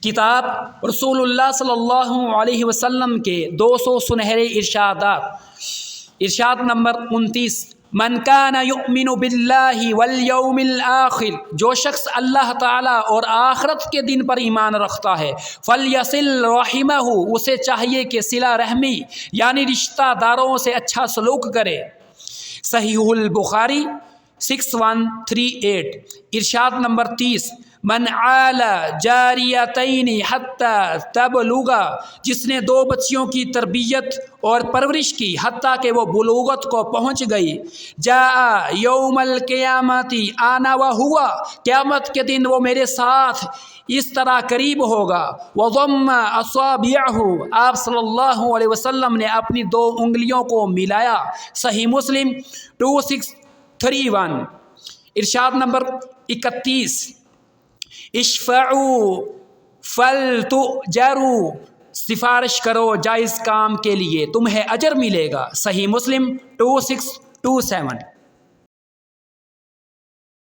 کتاب رسول اللہ صلی اللہ علیہ وسلم کے 200 سنہرے ارشادات۔ ارشاد نمبر 29، من کان یؤمن باللہ والیوم الآخر، جو شخص اللہ تعالیٰ اور آخرت کے دن پر ایمان رکھتا ہے، فلیصل رحمہ، اسے چاہیے کہ صلہ رحمی یعنی رشتہ داروں سے اچھا سلوک کرے۔ صحیح البخاری 6138۔ ارشاد نمبر 30، من عال جاریتین حتی تبلغا، جس نے 2 بچیوں کی تربیت اور پرورش کی حتیٰ کہ وہ بلوغت کو پہنچ گئی، جاء یوم القیامت انا وہوا، قیامت کے دن وہ میرے ساتھ اس طرح قریب ہوگا۔ وضم اصابعہ، آپ صلی اللہ علیہ وسلم نے اپنی 2 انگلیوں کو ملایا۔ صحیح مسلم 2631۔ ارشاد نمبر 31، اشفعوا فلتؤجروا، سفارش کرو جائز کام کے لیے تمہیں اجر ملے گا۔ صحیح مسلم 2627۔